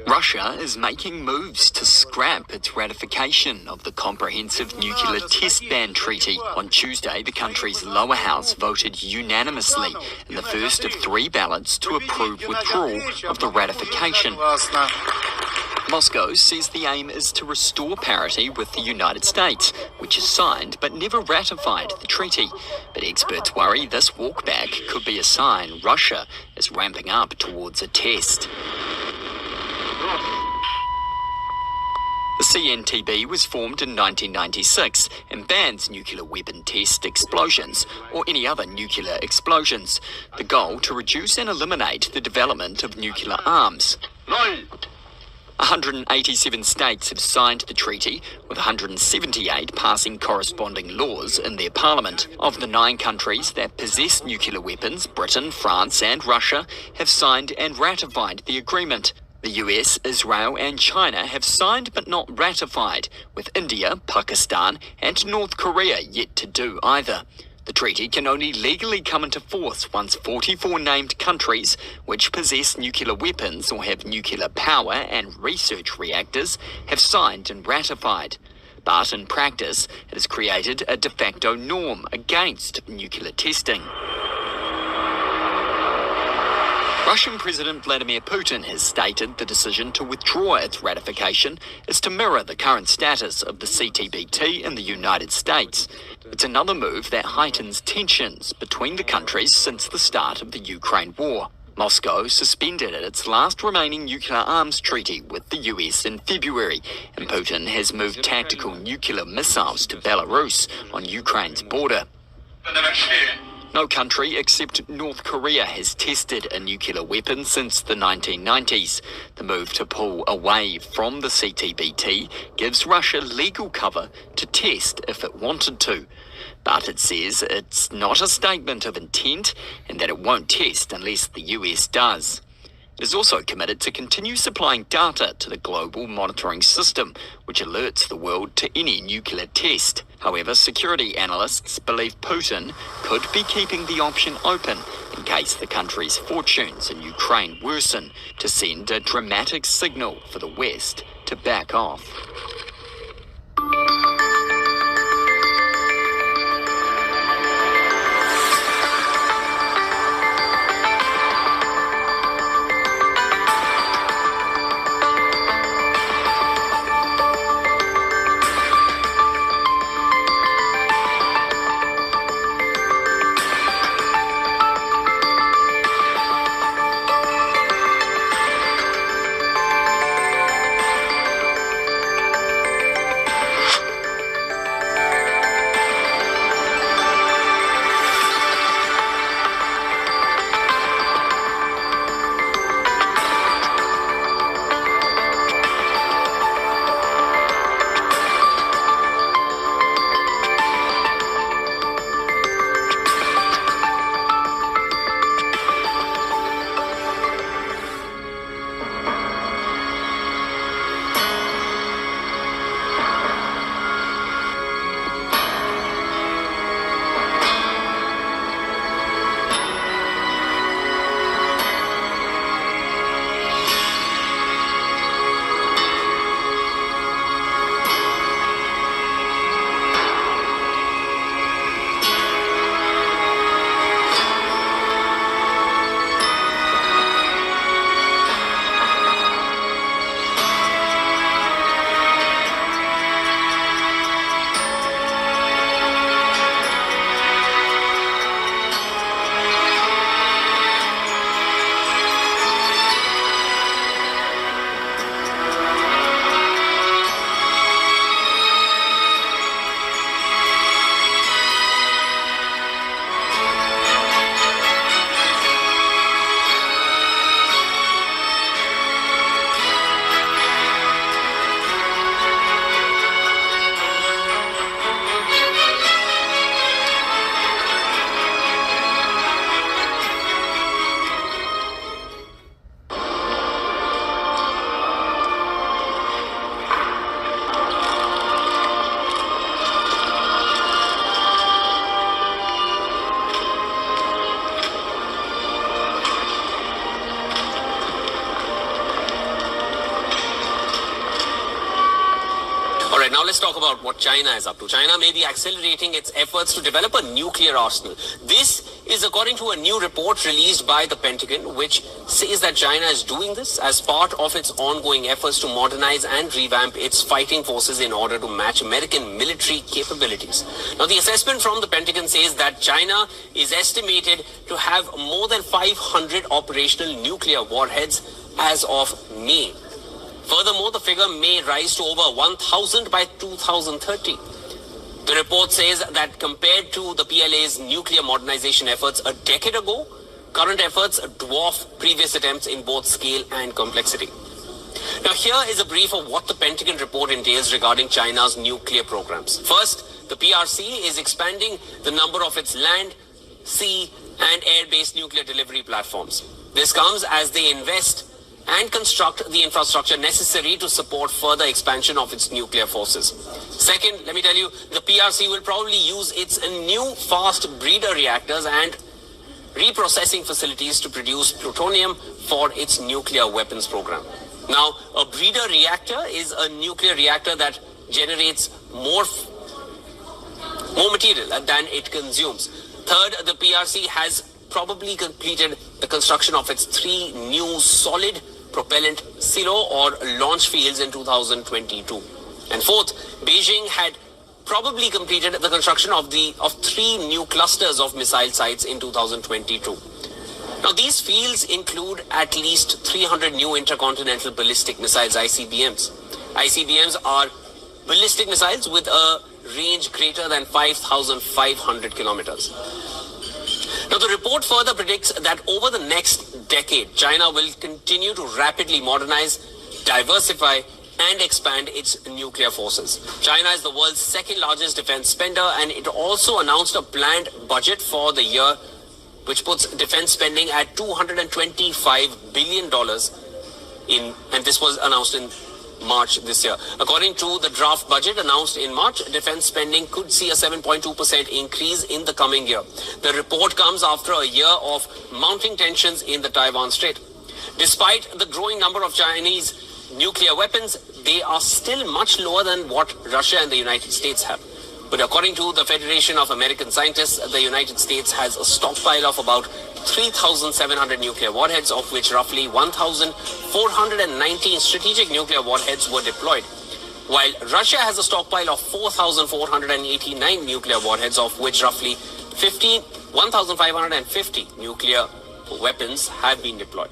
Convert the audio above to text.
Russia is making moves to scrap its ratification of the Comprehensive Nuclear Test Ban Treaty. On Tuesday, the country's lower house voted unanimously in the first of 3 ballots to approve withdrawal of the ratification. Moscow says the aim is to restore parity with the United States, which has signed but never ratified the treaty. But experts worry this walkback could be a sign Russia is ramping up towards a test. The CNTB was formed in 1996 and bans nuclear weapon test explosions or any other nuclear explosions. The goal to reduce and eliminate the development of nuclear arms. 187 states have signed the treaty, with 178 passing corresponding laws in their parliament. Of the 9 countries that possess nuclear weapons, Britain, France and Russia have signed and ratified the agreement. The US, Israel and China have signed but not ratified, with India, Pakistan and North Korea yet to do either. The treaty can only legally come into force once 44 named countries which possess nuclear weapons or have nuclear power and research reactors have signed and ratified. But in practice, it has created a de facto norm against nuclear testing. Russian President Vladimir Putin has stated the decision to withdraw its ratification is to mirror the current status of the CTBT in the United States. It's another move that heightens tensions between the countries since the start of the Ukraine war. Moscow suspended its last remaining nuclear arms treaty with the US in February, and Putin has moved tactical nuclear missiles to Belarus on Ukraine's border. No country except North Korea has tested a nuclear weapon since the 1990s. The move to pull away from the CTBT gives Russia legal cover to test if it wanted to. But it says it's not a statement of intent and that it won't test unless the US does. It is also committed to continue supplying data to the global monitoring system, which alerts the world to any nuclear test. However, security analysts believe Putin could be keeping the option open in case the country's fortunes in Ukraine worsen, to send a dramatic signal for the West to back off. Right, now let's talk about what China is up to. China may be accelerating its efforts to develop a nuclear arsenal. This is according to a new report released by the Pentagon, which says that China is doing this as part of its ongoing efforts to modernize and revamp its fighting forces in order to match American military capabilities. Now, the assessment from the Pentagon says that China is estimated to have more than 500 operational nuclear warheads as of May. Furthermore, the figure may rise to over 1,000 by 2030. The report says that compared to the PLA's nuclear modernization efforts a decade ago, current efforts dwarf previous attempts in both scale and complexity. Now, here is a brief of what the Pentagon report entails regarding China's nuclear programs. First, the PRC is expanding the number of its land, sea, and air-based nuclear delivery platforms. This comes as they invest and construct the infrastructure necessary to support further expansion of its nuclear forces. Second, let me tell you, the PRC will probably use its new fast breeder reactors and reprocessing facilities to produce plutonium for its nuclear weapons program. Now, a breeder reactor is a nuclear reactor that generates more material than it consumes. Third, the PRC has probably completed the construction of its 3 new solid propellant silo or launch fields in 2022. And fourth, Beijing had probably completed the construction of 3 new clusters of missile sites in 2022. Now, these fields include at least 300 new intercontinental ballistic missiles, ICBMs. ICBMs are ballistic missiles with a range greater than 5,500 kilometers. Now, the report further predicts that over the next decade, China will continue to rapidly modernize, diversify, and expand its nuclear forces. China is the world's second largest defense spender, and it also announced a planned budget for the year, which puts defense spending at $225 billion and this was announced in March this year. According to the draft budget announced in March, defense spending could see a 7.2% increase in the coming year. The report comes after a year of mounting tensions in the Taiwan Strait. Despite the growing number of Chinese nuclear weapons, they are still much lower than what Russia and the United States have. But according to the Federation of American Scientists, the United States has a stockpile of about 3,700 nuclear warheads, of which roughly 1,419 strategic nuclear warheads were deployed, while Russia has a stockpile of 4,489 nuclear warheads, of which roughly 1,550 nuclear weapons have been deployed.